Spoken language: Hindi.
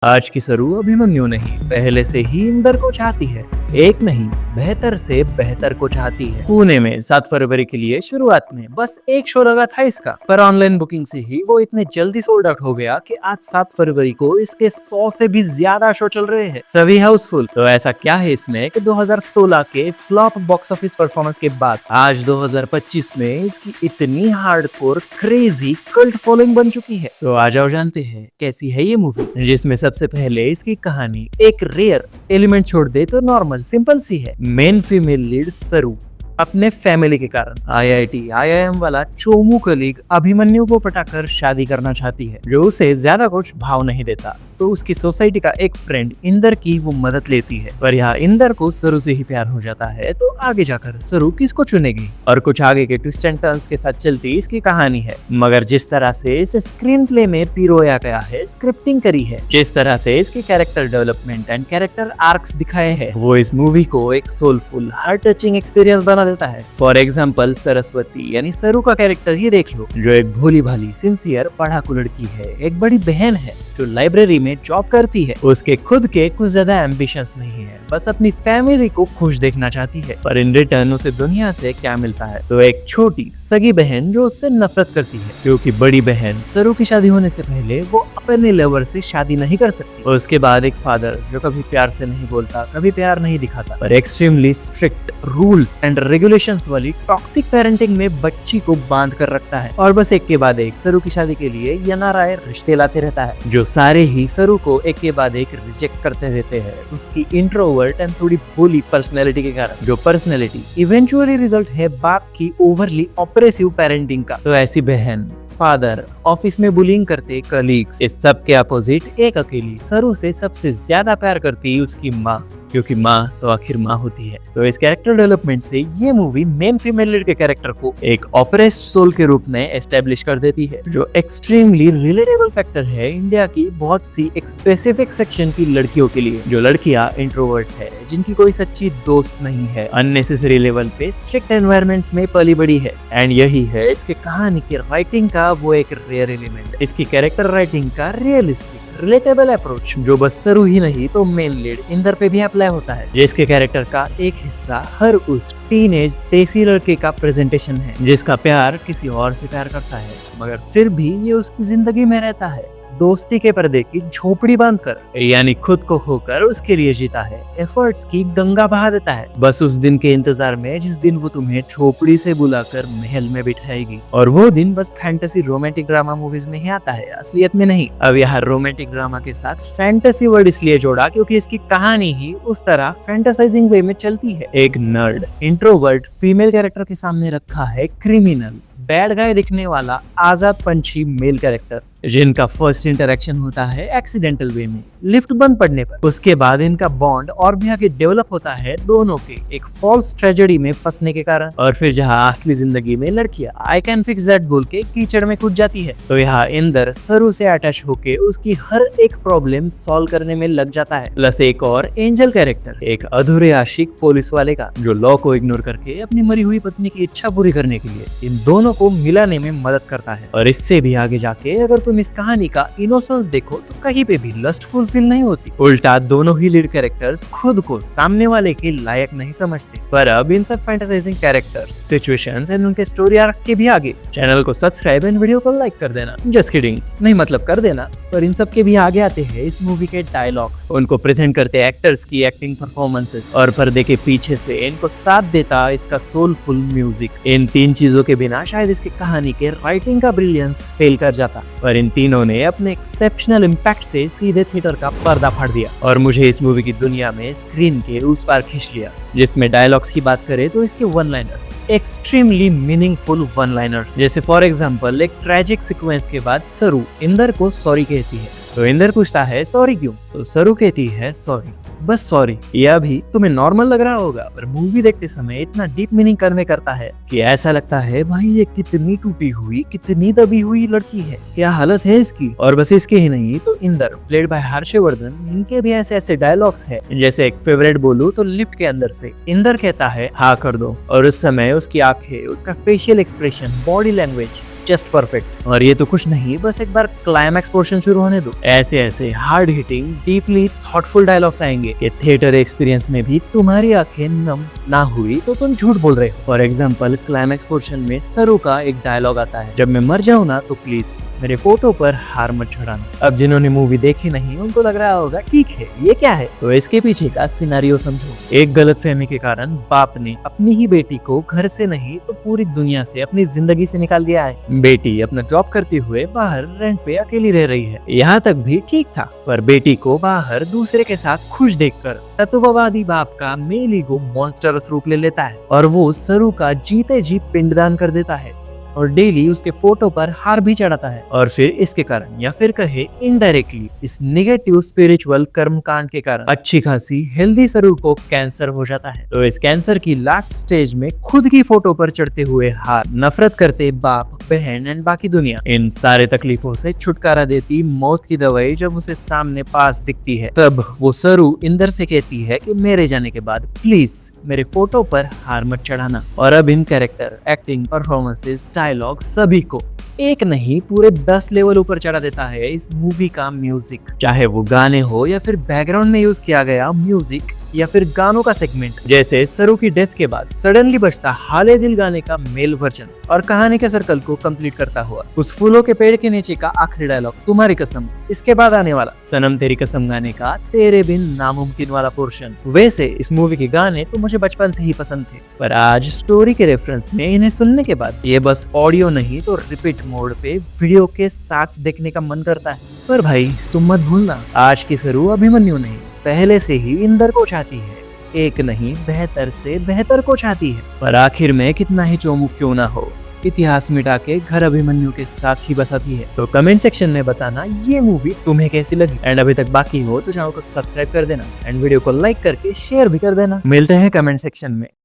आज की सरू अभिमन्यु नहीं, पहले से ही इंदर को चाहती है। एक नहीं, बेहतर से बेहतर को चाहती है। पुणे में 7 फरवरी के लिए शुरुआत में बस एक शो लगा था इसका, पर ऑनलाइन बुकिंग से ही वो इतने जल्दी सोल्ड आउट हो गया कि आज 7 फरवरी को इसके 100 से भी ज्यादा शो चल रहे हैं, सभी हाउसफुल। तो ऐसा क्या है इसमें कि 2016 के फ्लॉप बॉक्स ऑफिस परफॉर्मेंस के बाद आज 2025 में इसकी इतनी हार्डकोर क्रेजी कल्ट फॉलोइंग बन चुकी है। तो आ जाओ जानते हैं कैसी है ये मूवी, जिसमें सबसे पहले इसकी कहानी एक रेयर एलिमेंट छोड़ दे तो नॉर्मल सिंपल सी है। मेन फीमेल लीड सरू अपने फैमिली के कारण IIM वाला चोमू कलीग अभिमन्यु को पटाकर शादी करना चाहती है, जो उसे ज्यादा कुछ भाव नहीं देता। तो उसकी सोसाइटी का एक फ्रेंड इंदर की वो मदद लेती है, पर यहाँ इंदर को सरू से ही प्यार हो जाता है। तो आगे जाकर सरू किसको चुनेगी और कुछ आगे के ट्विस्ट एंड टर्न्स के साथ चलती इसकी कहानी है। मगर जिस तरह से इसे स्क्रीन प्ले में पिरोया गया है, स्क्रिप्टिंग करी है, जिस तरह से इसकी character development and character arcs दिखाए हैं, वो इस मूवी को एक सोलफुल हार्ट टचिंग एक्सपीरियंस बना देता है। फॉर एग्जाम्पल सरस्वती यानी सरू का कैरेक्टर ही देख लो, जो एक भोली भाली सिंसियर पढ़ाकू लड़की है, एक बड़ी बहन है जो लाइब्रेरी में जॉब करती है। उसके खुद के कुछ ज्यादा एम्बिशंस नहीं है, बस अपनी फैमिली को खुश देखना चाहती है। पर इन रिटर्न उसे दुनिया से क्या मिलता है? तो एक छोटी सगी बहन जो उससे नफरत करती है, क्योंकि बड़ी बहन सरू की शादी होने से पहले वो अपने लवर से शादी नहीं कर सकती। और उसके बाद एक फादर जो कभी प्यार से नहीं बोलता, कभी प्यार नहीं दिखाता, पर extremely strict rules and regulations वाली टॉक्सिक पेरेंटिंग में बच्ची को बांध कर रखता है। और बस एक के बाद एक सरू की शादी के लिए यनाराय रिश्ते लाते रहता है, जो सारे ही सरू को एक के बाद एक रिजेक्ट करते रहते हैं उसकी इंट्रोवर्ट एंड थोड़ी भोली पर्सनैलिटी के कारण, जो पर्सनैलिटी इवेंचुअली रिजल्ट है बाप की ओवरली ऑपरेसिव पेरेंटिंग का। तो ऐसी बहन, फादर, ऑफिस में बुलिंग करते कलीग्स, इस सब के अपोजिट एक अकेली सरू से सबसे ज्यादा प्यार करती उसकी माँ, क्योंकि माँ तो आखिर माँ होती है। तो इस कैरेक्टर डेवलपमेंट से ये मूवी मेन फीमेल लीड के कैरेक्टर को एक ऑपरेस्ड सोल के रूप में एस्टेब्लिश कर देती है, जो एक्सट्रीमली रिलेटेबल फैक्टर है इंडिया की बहुत सी एक स्पेसिफिक सेक्शन की लड़कियों के लिए, जो लड़कियां इंट्रोवर्ट है, जिनकी कोई सच्ची दोस्त नहीं है, अननेसेसरी लेवल पे स्ट्रिक्ट एनवायरनमेंट में पली बड़ी है। एंड यही है इसके कहानी की राइटिंग का वो एक रेयर एलिमेंट, इसकी कैरेक्टर राइटिंग का रियलिस्टिक रिलेटेबल अप्रोच, जो बस सरू ही नहीं तो मेन लीड इंदर पे भी अप्लाई होता है, जिसके कैरेक्टर का एक हिस्सा हर उस टीनेज देसी लड़के का प्रेजेंटेशन है, जिसका प्यार किसी और से प्यार करता है, मगर फिर भी ये उसकी जिंदगी में रहता है, दोस्ती के पर्दे की झोपड़ी बांधकर, यानी खुद को खोकर उसके लिए जीता है, एफर्ट्स की गंगा बहा देता है, बस उस दिन के इंतजार में जिस दिन वो तुम्हें झोपड़ी से बुलाकर महल में बिठाएगी। और वो दिन बस फैंटेसी रोमांटिक ड्रामा मूवीज में ही आता है, असलियत में नहीं। अब यहाँ रोमांटिक ड्रामा के साथ फैंटेसी वर्ड इसलिए जोड़ा क्योंकि इसकी कहानी ही उस तरह फैंटेसाइजिंग वे में चलती है। एक नर्ड इंट्रोवर्ट फीमेल कैरेक्टर के सामने रखा है क्रिमिनल बैड गाय दिखने वाला आजाद पंछी मेल कैरेक्टर, जिनका फर्स्ट इंटरेक्शन होता है एक्सीडेंटल वे में, लिफ्ट बंद पड़ने पर। उसके बाद इनका बॉन्ड और भी आगे डेवलप होता है दोनों के एक फॉल्स ट्रेजेडी में फंसने के कारण। और फिर जहां असली जिंदगी में लड़कियां आई कैन फिक्स दैट बोल के कीचड़ में कूद जाती है, तो यहाँ इंदर सरू से अटैच होके उसकी हर एक प्रॉब्लम सॉल्व करने में लग जाता है। प्लस एक और एंजल कैरेक्टर, एक अधूरे आशिक पुलिस वाले का, जो लॉ को इग्नोर करके अपनी मरी हुई पत्नी की इच्छा पूरी करने के लिए इन दोनों को मिलाने में मदद करता है। और इससे भी आगे जाके अगर तुम इस कहानी का इनोसेंस देखो तो कहीं पे भी लस्टफुल फील नहीं होती, उल्टा दोनों ही लीड कैरेक्टर्स खुद को सामने वाले के लायक नहीं समझते। पर अब इन सब फैंटेसाइजिंग कैरेक्टर्स, सिचुएशंस एंड उनके स्टोरी आर्क्स के भी आगे चैनल को सब्सक्राइब एंड वीडियो को लाइक कर देना, जस्ट किडिंग, नहीं मतलब कर देना। पर इन सब के भी आगे आते हैं इस मूवी के डायलॉग्स, उनको प्रेजेंट करते एक्टर्स की एक्टिंग परफॉर्मेंसेस, और पर्दे के पीछे से इनको साथ देता इसका सोलफुल म्यूजिक। इन तीन चीजों के बिना शायद इसकी कहानी के राइटिंग का ब्रिलियंस फेल कर जाता, पर इन तीनों ने अपने एक्सेप्शनल इम्पैक्ट से सीधे थिएटर का पर्दा फाड़ दिया और मुझे इस मूवी की दुनिया में स्क्रीन के उस पार खींच लिया। जिसमें डायलॉग्स की बात करें तो इसके one liners extremely meaningful one liners, जैसे फॉर एग्जांपल एक ट्रेजिक सीक्वेंस के बाद सरू इंदर को सॉरी कहती है, तो इंदर पूछता है सॉरी क्यों, तो सरू कहती है सॉरी, बस सॉरी। यह भी तुम्हें नॉर्मल लग रहा होगा, पर मूवी देखते समय इतना डीप मीनिंग कन्वे करता है कि ऐसा लगता है भाई ये कितनी टूटी हुई, कितनी दबी हुई लड़की है, क्या हालत है इसकी। और बस इसके ही नहीं तो इंदर प्लेड बाय हर्षवर्धन, इनके भी ऐसे ऐसे डायलॉग्स है, जैसे एक फेवरेट बोलूं तो लिफ्ट के अंदर से इंदर कहता है हाँ कर दो, और उस समय उसकी आंखें, उसका facial expression, body language just perfect. और ये तो कुछ नहीं, बस एक बार क्लाइमैक्स पोर्शन शुरू होने दो, ऐसे ऐसे hard hitting deeply thoughtful dialogues आएंगे कि थिएटर एक्सपीरियंस में भी तुम्हारी आंखें नम ना हुई तो तुम झूठ बोल रहे हो। फॉर एग्जाम्पल, क्लाइमैक्स पोर्शन में सरू का एक डायलॉग आता है, जब मैं मर जाऊं ना तो प्लीज मेरे फोटो पर हार मत चढ़ाना। अब जिन्होंने मूवी देखी नहीं उनको लग रहा होगा ठीक है ये क्या है, तो इसके पीछे का सिनेरियो समझो। एक गलतफहमी के कारण बाप ने अपनी ही बेटी को घर से नहीं तो पूरी दुनिया से, अपनी जिंदगी से निकाल दिया है। बेटी अपना जॉब करते हुए बाहर रेंट पे अकेली रह रही है। यहाँ तक भी ठीक था, पर बेटी को बाहर दूसरे के साथ खुश देखकर तत्ववादी बाप का मेल ईगो मॉन्स्टरस रूप ले लेता है और वो सरू का जीते जी पिंडदान कर देता है और डेली उसके फोटो पर हार भी चढ़ाता है। और फिर इसके कारण, या फिर कहे इनडायरेक्टली, इस निगेटिव स्पिरिचुअल कर्मकांड के कारण अच्छी खासी हेल्दी सरू को कैंसर हो जाता है। तो इस कैंसर की लास्ट स्टेज में खुद की फोटो पर चढ़ते हुए हार, नफरत करते बाप, बहन एंड बाकी दुनिया, इन सारे तकलीफों से छुटकारा देती मौत की दवाई जब उसे सामने पास दिखती है, तब वो सरू इंदर से कहती है कि मेरे जाने के बाद प्लीज मेरे फोटो पर हार मत चढ़ाना। और अब इन कैरेक्टर, एक्टिंग, परफॉर्मेंसेस, डायलॉग सभी को एक नहीं पूरे 10 लेवल ऊपर चढ़ा देता है इस मूवी का म्यूजिक। चाहे वो गाने हो या फिर बैकग्राउंड में यूज किया गया म्यूजिक या फिर गानों का सेगमेंट, जैसे सरू की डेथ के बाद सडनली बजता हाले दिल गाने का मेल वर्जन और कहानी के सर्कल को कंप्लीट करता हुआ उस फूलों के पेड़ के नीचे का आखिरी डायलॉग तुम्हारी कसम, इसके बाद आने वाला सनम तेरी कसम गाने का तेरे बिन नामुमकिन वाला पोर्शन। वैसे इस मूवी के गाने तो मुझे बचपन से ही पसंद थे, पर आज स्टोरी के रेफरेंस में इन्हें सुनने के बाद ये बस ऑडियो नहीं तो रिपीट मोड पे वीडियो के साथ देखने का मन करता है। पर भाई तुम मत भूलना, आज की सरू अभिमन्यु नहीं, पहले से ही इंदर को चाहती है, एक नहीं बेहतर से बेहतर को चाहती है। पर आखिर में कितना ही चौमुख क्यों ना हो, इतिहास मिटा के घर अभिमन्यु के साथ ही बसाती है। तो कमेंट सेक्शन में बताना ये मूवी तुम्हें कैसी लगी, एंड अभी तक बाकी हो तो चैनल को सब्सक्राइब कर देना एंड वीडियो को लाइक करके शेयर भी कर देना। मिलते हैं कमेंट सेक्शन में।